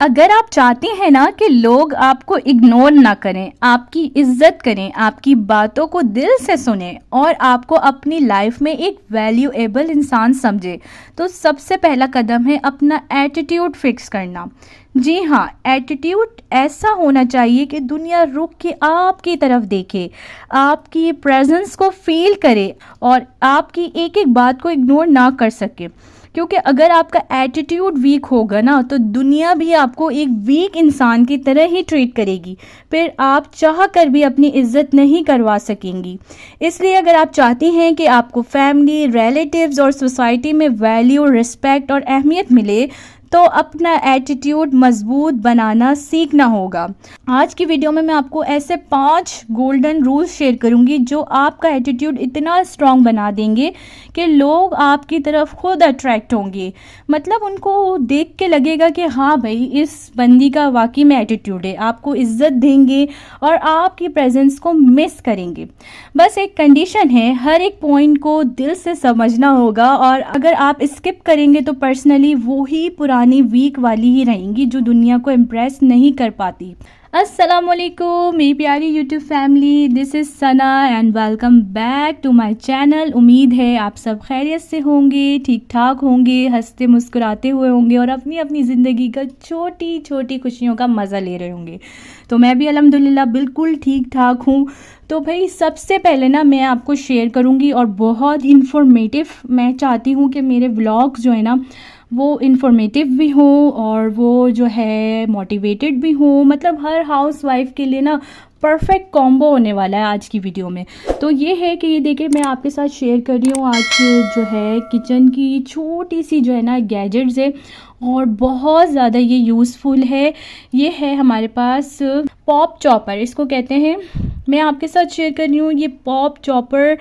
अगर आप चाहते हैं ना कि लोग आपको इग्नोर ना करें, आपकी इज्जत करें, आपकी बातों को दिल से सुनें और आपको अपनी लाइफ में एक वैल्यूएबल इंसान समझे, तो सबसे पहला कदम है अपना एटीट्यूड फिक्स करना। जी हाँ, एटीट्यूड ऐसा होना चाहिए कि दुनिया रुक के आपकी तरफ देखे, आपकी प्रेजेंस को फील करे और आपकी एक एक बात को इग्नोर ना कर सके। क्योंकि अगर आपका एटीट्यूड वीक होगा ना, तो दुनिया भी आपको एक वीक इंसान की तरह ही ट्रीट करेगी, फिर आप चाह कर भी अपनी इज्जत नहीं करवा सकेंगी। इसलिए अगर आप चाहती हैं कि आपको फैमिली, रिलेटिव्स और सोसाइटी में वैल्यू, रिस्पेक्ट और अहमियत मिले, तो अपना एटीट्यूड मजबूत बनाना सीखना होगा। आज की वीडियो में मैं आपको ऐसे 5 गोल्डन रूल्स शेयर करूंगी जो आपका एटीट्यूड इतना स्ट्रांग बना देंगे कि लोग आपकी तरफ खुद अट्रैक्ट होंगे। मतलब उनको देख के लगेगा कि हाँ भाई, इस बंदी का वाकई में एटीट्यूड है, आपको इज्जत देंगे और आपकी प्रेजेंस को मिस करेंगे। बस एक कंडीशन है, हर एक पॉइंट को दिल से समझना होगा और अगर आप स्किप करेंगे तो पर्सनली वो ही पुरानी वीक वाली ही रहेंगी जो दुनिया को इम्प्रेस नहीं कर पाती। अस्सलाम वालेकुम मेरी प्यारी YouTube family, this is Sana and welcome back to my channel. उम्मीद है आप सब खैरियत से होंगे, ठीक ठाक होंगे, हंसते मुस्कुराते हुए होंगे और अपनी अपनी ज़िंदगी का छोटी छोटी खुशियों का मज़ा ले रहे होंगे। तो मैं भी अल्हम्दुलिल्लाह बिल्कुल ठीक ठाक हूँ। तो भाई सबसे पहले ना मैं आपको शेयर करूँगी और बहुत इन्फॉर्मेटिव, मैं चाहती हूँ कि मेरे व्लॉग्स जो है ना वो इन्फॉर्मेटिव भी हो और वो जो है मोटिवेटेड भी हो। मतलब हर हाउस वाइफ के लिए ना परफेक्ट कॉम्बो होने वाला है आज की वीडियो में। तो ये है कि ये देखिए, मैं आपके साथ शेयर कर रही हूँ आज जो है किचन की छोटी सी जो है ना गैजेट्स है और बहुत ज़्यादा ये यूज़फुल है। ये है हमारे पास पॉप चॉपर, इसको कहते हैं। मैं आपके साथ शेयर कर रही हूँ ये pop chopper.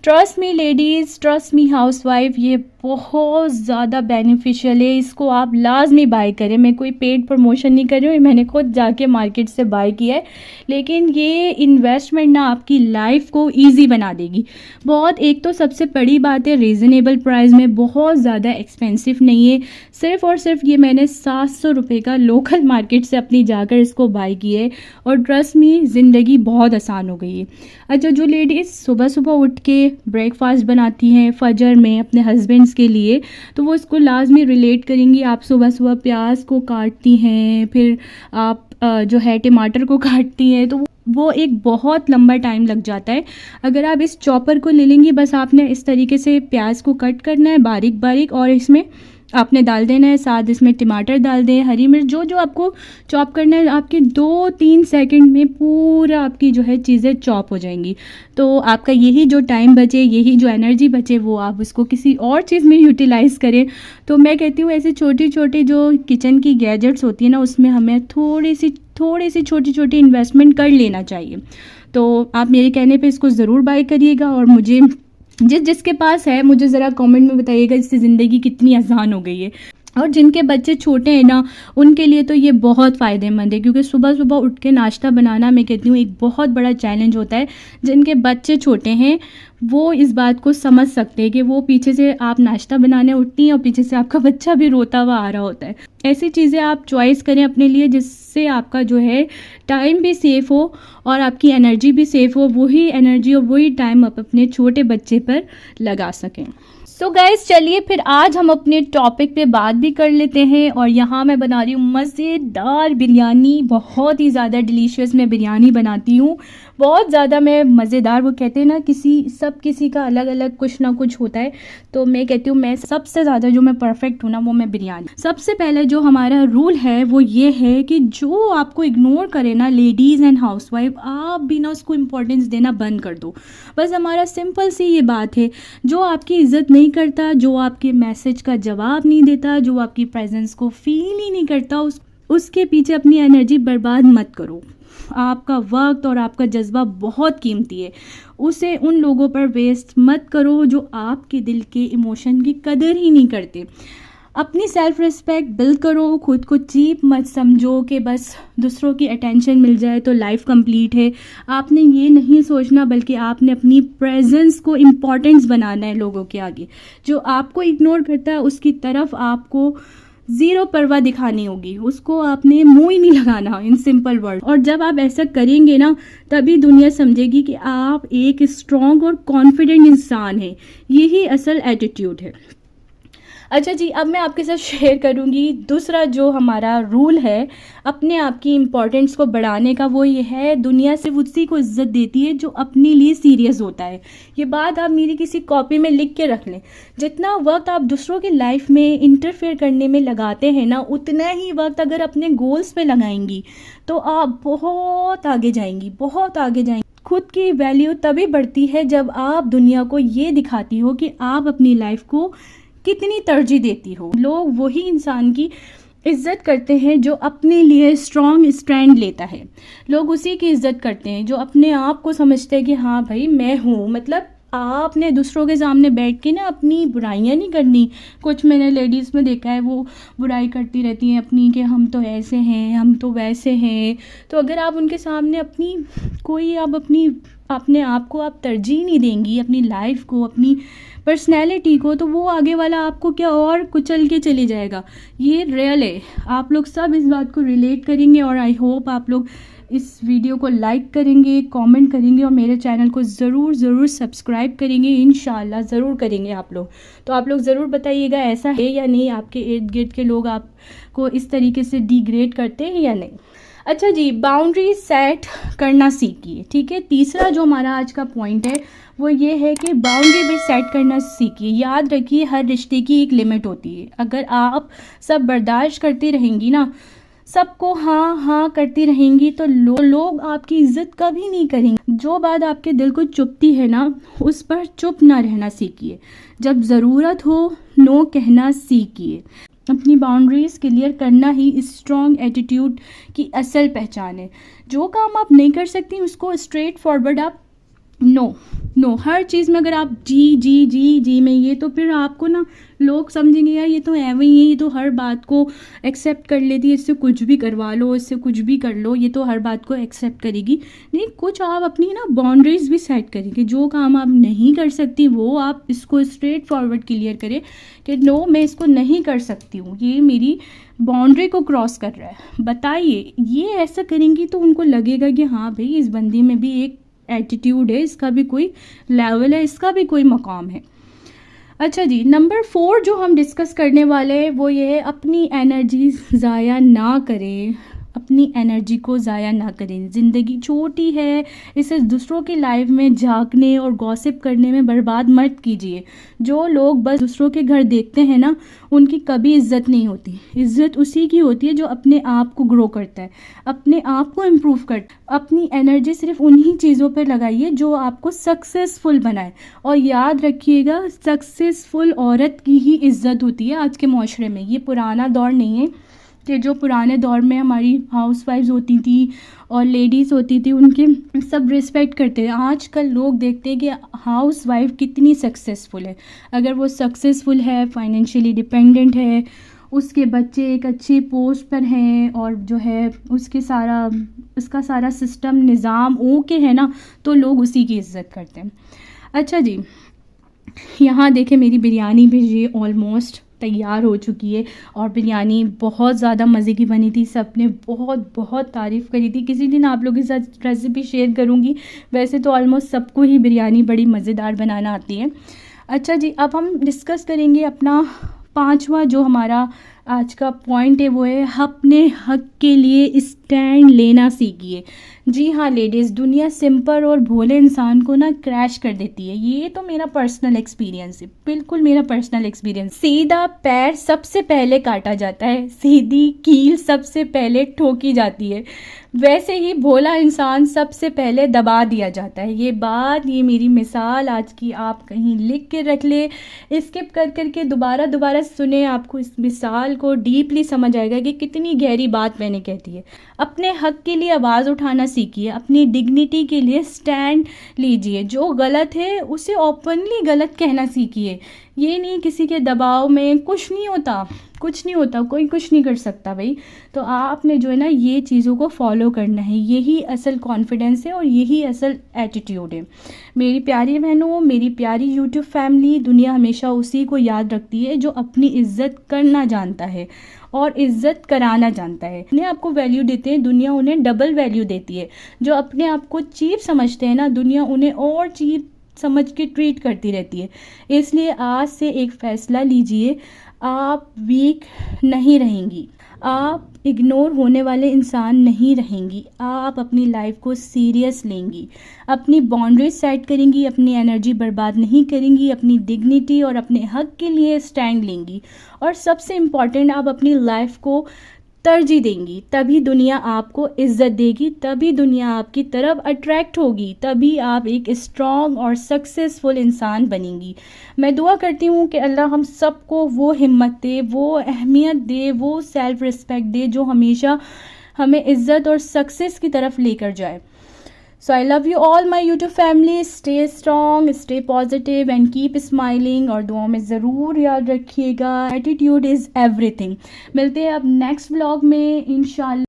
Trust me ladies, trust me housewife, ये बहुत ज़्यादा बेनिफिशियल है। इसको आप लाजमी बाय करें। मैं कोई पेड प्रमोशन नहीं कर रही हूँ, मैंने खुद जाके मार्केट से बाय किया है। लेकिन ये इन्वेस्टमेंट ना आपकी लाइफ को इजी बना देगी बहुत। एक तो सबसे बड़ी बात है रीज़नेबल प्राइस में, बहुत ज़्यादा एक्सपेंसिव नहीं है। सिर्फ़ और सिर्फ ये मैंने 700 रुपये का लोकल मार्केट से अपनी जाकर इसको बाय किया है और ट्रस्ट मी ज़िंदगी बहुत आसान हो गई है। अच्छा, जो लेडीज़ सुबह सुबह उठ के ब्रेकफास्ट बनाती हैं फजर में अपने हस्बैंड्स के लिए, तो वो इसको लाजमी रिलेट करेंगी। आप सुबह सुबह प्याज को काटती हैं, फिर आप जो है टमाटर को काटती हैं, तो वो एक बहुत लंबा टाइम लग जाता है। अगर आप इस चॉपर को ले लेंगी, बस आपने इस तरीके से प्याज को कट करना है बारीक बारीक और इसमें आपने डाल देना है, साथ इसमें टमाटर डाल दें, हरी मिर्च, जो जो आपको चॉप करना है। आपके 2-3 सेकंड में पूरा आपकी जो है चीज़ें चॉप हो जाएंगी। तो आपका यही जो टाइम बचे, यही जो एनर्जी बचे, वो आप उसको किसी और चीज़ में यूटिलाइज़ करें। तो मैं कहती हूँ ऐसी छोटी छोटी जो किचन की गैजेट्स होती है ना, उसमें हमें थोड़ी सी छोटी छोटी इन्वेस्टमेंट कर लेना चाहिए। तो आप मेरे कहने पे इसको ज़रूर बाय करिएगा और मुझे जिसके पास है मुझे ज़रा कमेंट में बताइएगा इससे ज़िंदगी कितनी आसान हो गई है। और जिनके बच्चे छोटे हैं ना, उनके लिए तो ये बहुत फ़ायदेमंद है, क्योंकि सुबह सुबह उठ के नाश्ता बनाना मैं कहती हूँ एक बहुत बड़ा चैलेंज होता है। जिनके बच्चे छोटे हैं वो इस बात को समझ सकते हैं कि वो पीछे से आप नाश्ता बनाने उठती हैं और पीछे से आपका बच्चा भी रोता हुआ आ रहा होता है। ऐसी चीज़ें आप चॉइस करें अपने लिए जिससे आपका जो है टाइम भी सेफ़ हो और आपकी एनर्जी भी सेफ़ हो। वही एनर्जी और वही टाइम आप अपने छोटे बच्चे पर लगा सकें। सो गाइस, चलिए फिर आज हम अपने टॉपिक पे बात भी कर लेते हैं। और यहाँ मैं बना रही हूँ मज़ेदार बिरयानी, बहुत ही ज़्यादा डिलीशियस मैं बिरयानी बनाती हूँ, बहुत ज़्यादा मैं मज़ेदार। वो कहते हैं ना किसी का अलग अलग कुछ ना कुछ होता है, तो मैं कहती हूँ मैं सबसे ज़्यादा जो मैं परफेक्ट हूँ ना, वो मैं बिरयानी। सबसे पहले जो हमारा रूल है वो ये है कि जो आपको इग्नोर करे ना लेडीज़ एंड हाउसवाइफ, आप भी ना उसको इम्पोर्टेंस देना बंद कर दो। बस हमारा सिंपल सी ये बात है, जो आपकी इज़्ज़त नहीं करता, जो आपके मैसेज का जवाब नहीं देता, जो आपकी प्रेजेंस को फील ही नहीं करता, उसके पीछे अपनी एनर्जी बर्बाद मत करो। आपका वक्त और आपका जज्बा बहुत कीमती है, उसे उन लोगों पर वेस्ट मत करो जो आपके दिल के इमोशन की कदर ही नहीं करते। अपनी सेल्फ रिस्पेक्ट बिल्ड करो, खुद को चीप मत समझो कि बस दूसरों की अटेंशन मिल जाए तो लाइफ कंप्लीट है। आपने ये नहीं सोचना, बल्कि आपने अपनी प्रेजेंस को इम्पोर्टेंस बनाना है लोगों के आगे। जो आपको इग्नोर करता है उसकी तरफ आपको ज़ीरो परवाह दिखानी होगी, उसको आपने मुंह ही नहीं लगाना, इन सिंपल वर्ड। और जब आप ऐसा करेंगे ना, तभी दुनिया समझेगी कि आप एक स्ट्रॉन्ग और कॉन्फिडेंट इंसान हैं। यही असल एटीट्यूड है। अच्छा जी, अब मैं आपके साथ शेयर करूंगी दूसरा जो हमारा रूल है अपने आप की इम्पोर्टेंस को बढ़ाने का। वो ये है, दुनिया सिर्फ उसी को इज्जत देती है जो अपने लिए सीरियस होता है। ये बात आप मेरी किसी कॉपी में लिख के रख लें। जितना वक्त आप दूसरों की लाइफ में इंटरफेयर करने में लगाते हैं ना, उतना ही वक्त अगर अपने गोल्स पे लगाएंगी तो आप बहुत आगे जाएंगी, बहुत आगे जाएंगी। खुद की वैल्यू तभी बढ़ती है जब आप दुनिया को ये दिखाती हो कि आप अपनी लाइफ को कितनी तरजीह देती हो। लोग वही इंसान की इज्जत करते हैं जो अपने लिए स्ट्रॉन्ग स्टैंड लेता है। लोग उसी की इज्जत करते हैं जो अपने आप को समझते हैं कि हाँ भाई मैं हूँ। मतलब आपने दूसरों के सामने बैठ के ना अपनी बुराइयां नहीं करनी। कुछ मैंने लेडीज़ में देखा है, वो बुराई करती रहती हैं अपनी कि हम तो ऐसे हैं, हम तो वैसे हैं। तो अगर आप उनके सामने अपने आप को आप तरजीह नहीं देंगी, अपनी लाइफ को, अपनी पर्सनैलिटी को, तो वो आगे वाला आपको क्या और कुचल के चले जाएगा। ये रियल है, आप लोग सब इस बात को रिलेट करेंगे। और आई होप आप लोग इस वीडियो को लाइक करेंगे, कमेंट करेंगे और मेरे चैनल को ज़रूर सब्सक्राइब करेंगे। इंशाल्लाह ज़रूर करेंगे आप लोग। तो आप लोग ज़रूर बताइएगा ऐसा है या नहीं, आपके इर्द गिर्द के लोग आपको इस तरीके से डिग्रेड करते हैं या नहीं। अच्छा जी, बाउंड्री सेट करना सीखिए। ठीक है, तीसरा जो हमारा आज का पॉइंट है वो ये है कि बाउंड्री भी सेट करना सीखिए। याद रखिए, हर रिश्ते की एक लिमिट होती है। अगर आप सब बर्दाश्त करती रहेंगी ना, सबको हाँ हाँ करती रहेंगी, तो लोग आपकी इज्जत कभी नहीं करेंगे। जो बात आपके दिल को चुभती है ना, उस पर चुप ना रहना सीखिए। जब ज़रूरत हो नो कहना सीखिए। अपनी बाउंड्रीज क्लियर करना ही स्ट्रॉन्ग एटीट्यूड की असल पहचान है। जो काम आप नहीं कर सकती उसको स्ट्रेट फॉरवर्ड आप नो हर चीज़ में अगर आप जी में ये, तो फिर आपको ना लोग समझेंगे यार ये तो ऐਵੇਂ ही है, ये तो हर बात को एक्सेप्ट कर लेती है, इससे कुछ भी करवा लो, इससे कुछ भी कर लो, ये तो हर बात को एक्सेप्ट करेगी। नहीं, कुछ आप अपनी ना बाउंड्रीज भी सेट करेंगे। जो काम आप नहीं कर सकती वो आप इसको स्ट्रेट फॉरवर्ड क्लियर करें कि नो मैं इसको नहीं कर सकती हूँ, ये मेरी बाउंड्री को क्रॉस कर रहा है। बताइए, ये ऐसा करेंगी तो उनको लगेगा कि हाँ भाई इस बंदी में भी एक एटीट्यूड है, इसका भी कोई लेवल है, इसका भी कोई मकाम है। अच्छा जी, नंबर 4 जो हम डिस्कस करने वाले हैं वो ये है, अपनी एनर्जी ज़ाया ना करें। अपनी एनर्जी को ज़ाया ना करें। ज़िंदगी छोटी है, इसे दूसरों की लाइफ में झांकने और गॉसिप करने में बर्बाद मत कीजिए। जो लोग बस दूसरों के घर देखते हैं ना, उनकी कभी इज्जत नहीं होती। इज्जत उसी की होती है जो अपने आप को ग्रो करता है, अपने आप को इम्प्रूव करता है। अपनी एनर्जी सिर्फ उन्हीं चीज़ों पर लगाइए जो आपको सक्सेसफुल बनाए। और याद रखिएगा, सक्सेसफुल औरत की ही इज्जत होती है आज के माशरे में। ये पुराना दौर नहीं है कि जो पुराने दौर में हमारी हाउसवाइफ्स होती थी और लेडीज़ होती थी, उनके सब रिस्पेक्ट करते थे। आजकल लोग देखते हैं कि हाउसवाइफ कितनी सक्सेसफुल है। अगर वो सक्सेसफुल है, फाइनेंशियली डिपेंडेंट है, उसके बच्चे एक अच्छी पोस्ट पर हैं और जो है उसका सारा सिस्टम निज़ाम ओके है ना, तो लोग उसी की इज्जत करते हैं। अच्छा जी, यहाँ देखें मेरी बिरयानी भी ये ऑलमोस्ट तैयार हो चुकी है और बिरयानी बहुत ज़्यादा मज़े की बनी थी। सबने बहुत बहुत तारीफ़ करी थी। किसी दिन आप लोगों के साथ रेसिपी शेयर करूँगी। वैसे तो ऑलमोस्ट सबको ही बिरयानी बड़ी मज़ेदार बनाना आती है। अच्छा जी, अब हम डिस्कस करेंगे अपना 5वां जो हमारा आज का पॉइंट है, वो है अपने हक के लिए स्टैंड लेना सीखिए। जी हाँ लेडीज़, दुनिया सिंपल और भोले इंसान को ना क्रैश कर देती है। ये तो मेरा पर्सनल एक्सपीरियंस है, बिल्कुल मेरा पर्सनल एक्सपीरियंस। सीधा पैर सबसे पहले काटा जाता है, सीधी कील सबसे पहले ठोकी जाती है, वैसे ही भोला इंसान सबसे पहले दबा दिया जाता है। ये मेरी मिसाल आज की आप कहीं लिख के रख ले, स्किप कर करके दोबारा सुने, आपको इस मिसाल को डीपली समझ आएगा कि कितनी गहरी बात मैंने कहती है। अपने हक के लिए आवाज़ उठाना सीखिए, अपनी डिग्निटी के लिए स्टैंड लीजिए। जो गलत है उसे ओपनली गलत कहना सीखिए। ये नहीं किसी के दबाव में, कुछ नहीं होता, कुछ नहीं होता, कोई कुछ नहीं कर सकता भाई। तो आपने जो है ना ये चीज़ों को फॉलो करना है, यही असल कॉन्फिडेंस है और यही असल एटीट्यूड है। मेरी प्यारी बहनों, मेरी प्यारी यूट्यूब फैमिली, दुनिया हमेशा उसी को याद रखती है जो अपनी इज्जत करना जानता है और इज्जत कराना जानता है। उन्हें आपको वैल्यू देते हैं, दुनिया उन्हें डबल वैल्यू देती है। जो अपने आप को चीप समझते हैं ना, दुनिया उन्हें और चीप समझ के ट्रीट करती रहती है। इसलिए आज से एक फ़ैसला लीजिए, आप वीक नहीं रहेंगी, आप इग्नोर होने वाले इंसान नहीं रहेंगी, आप अपनी लाइफ को सीरियस लेंगी, अपनी बाउंड्रीज सेट करेंगी, अपनी एनर्जी बर्बाद नहीं करेंगी, अपनी डिग्निटी और अपने हक के लिए स्टैंड लेंगी और सबसे इम्पॉर्टेंट, आप अपनी लाइफ को तरजीह देंगी। तभी दुनिया आपको इज्जत देगी, तभी दुनिया आपकी तरफ अट्रैक्ट होगी, तभी आप एक स्ट्रॉन्ग और सक्सेसफुल इंसान बनेंगी। मैं दुआ करती हूँ कि अल्लाह हम सबको वो हिम्मत दे, वो अहमियत दे, वो सेल्फ रिस्पेक्ट दे जो हमेशा हमें इज्जत और सक्सेस की तरफ लेकर जाए। So I love you all my YouTube family. Stay strong, stay positive and keep smiling. और दुआओं में ज़रूर याद रखिएगा, एटीट्यूड इज़ एवरीथिंग। मिलते हैं अब नेक्स्ट व्लॉग में इंशाल्लाह।